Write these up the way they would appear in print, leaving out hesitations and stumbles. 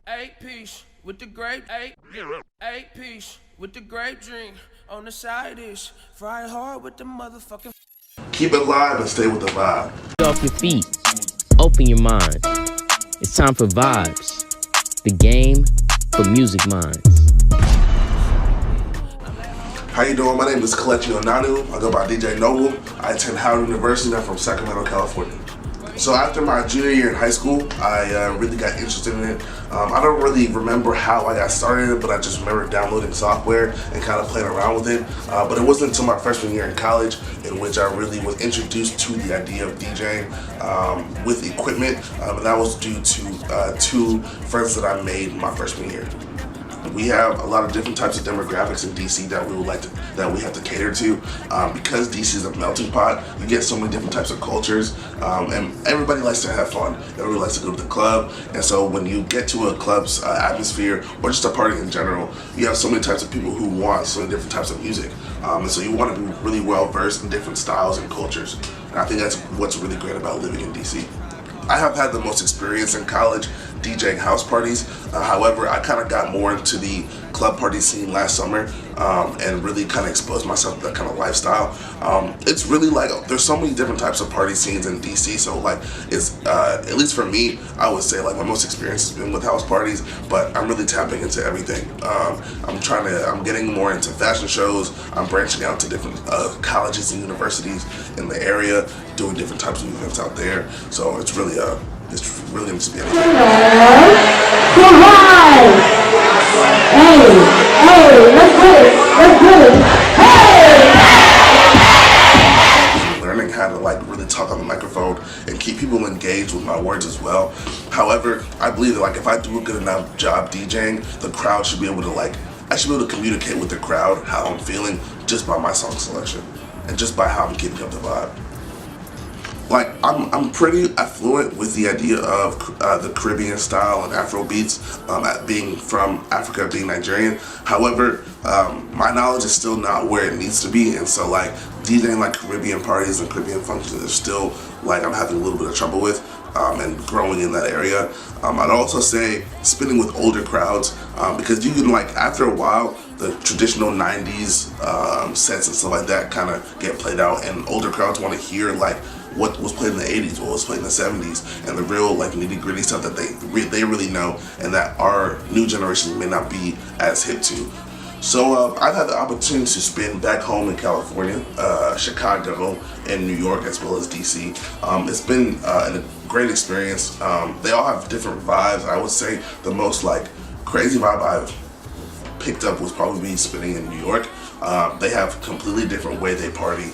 8-piece with the grape, eight piece with the grape drink. On the side is fry hard with the motherfucking. Keep it live and stay with the vibe. Get off your feet. Open your mind. It's time for Vibes, the game for music minds. How you doing? My name is Kelechi Onanu. I go by DJ Noble. I attend Howard University. I'm from Sacramento, California. So after my junior year in high school, I really got interested in it. I don't really remember how I got started, but I just remember downloading software and kind of playing around with it. But it wasn't until my freshman year in college in which I really was introduced to the idea of DJing with equipment, and that was due to two friends that I made my freshman year. We have a lot of different types of demographics in DC that we have to cater to. Because DC is a melting pot, you get so many different types of cultures, and everybody likes to have fun. Everybody likes to go to the club, and so when you get to a club's atmosphere or just a party in general, you have so many types of people who want so many different types of music, and so you want to be really well versed in different styles and cultures. And I think that's what's really great about living in DC. I have had the most experience in college DJing house parties. However, I kind of got more into the club party scene last summer and really kind of exposed myself to that kind of lifestyle. It's really like, there's so many different types of party scenes in DC, so like it's, at least for me, I would say like my most experience has been with house parties, but I'm really tapping into everything. I'm getting more into fashion shows. I'm branching out to different colleges and universities in the area, doing different types of events out there. So it's really inspiring. Learning how to like really talk on the microphone and keep people engaged with my words as well. However, I believe that like if I do a good enough job DJing, the crowd should be able to I should be able to communicate with the crowd how I'm feeling just by my song selection and just by how I'm keeping up the vibe. Like, I'm pretty affluent with the idea of the Caribbean style and Afro beats, being from Africa, being Nigerian. However, my knowledge is still not where it needs to be, and so like DJing like Caribbean parties and Caribbean functions is still like I'm having a little bit of trouble with, and growing in that area. I'd also say spinning with older crowds, because you can like after a while the traditional 90s sets and stuff like that kind of get played out, and older crowds want to hear like what was played in the 80s, what was played in the 70s, and the real like nitty-gritty stuff that they really know and that our new generation may not be as hip to. So I've had the opportunity to spin back home in California, Chicago, and New York, as well as DC. It's been a great experience. They all have different vibes. I would say the most like crazy vibe I've picked up was probably spinning in New York. They have a completely different way they party.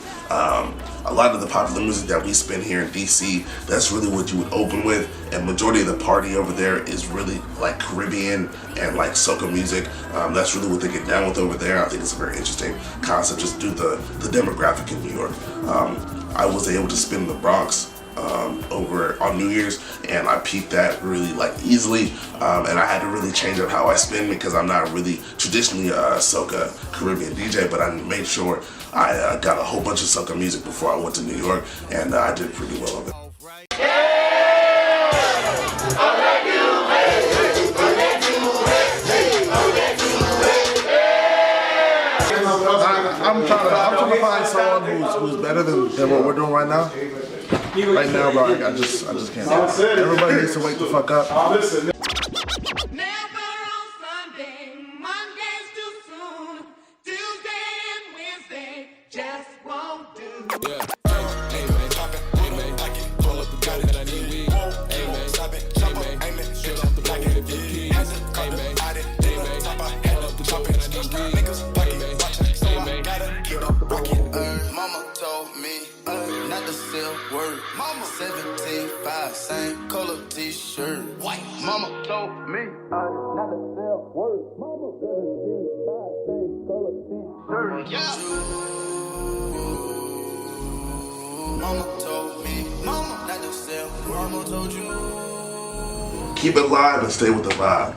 A lot of the popular music that we spin here in DC, that's really what you would open with, and majority of the party over there is really like Caribbean and like soca music. That's really what they get down with over there. I think it's a very interesting concept just due to the demographic in New York. I was able to spin in the Bronx over on New Year's, and I peaked that really like easily, and I had to really change up how I spin because I'm not really traditionally a soca Caribbean DJ, but I made sure I got a whole bunch of soca music before I went to New York, and I did pretty well of it. I'm trying to find someone who's better than what we're doing right now. Right now, bro, I just can't do it. Everybody needs to wake the fuck up. Never on Sunday, Monday's too soon. Tuesday and Wednesday just won't do. Yeah. Hey man, hey man, pull up the dough and I need weed. Hey man, straight off the block with the keys. Hey man, pull up the dough and I need weed. Hey man, get up, rockin'. Mama told me not to sell word. Mama 17.5, same color t-shirt. White. Mama told me not to sell word. Mama 17.5, same color t-shirt. Yeah. Mama told me not to sell. Mama told you. Keep it live and stay with the vibe.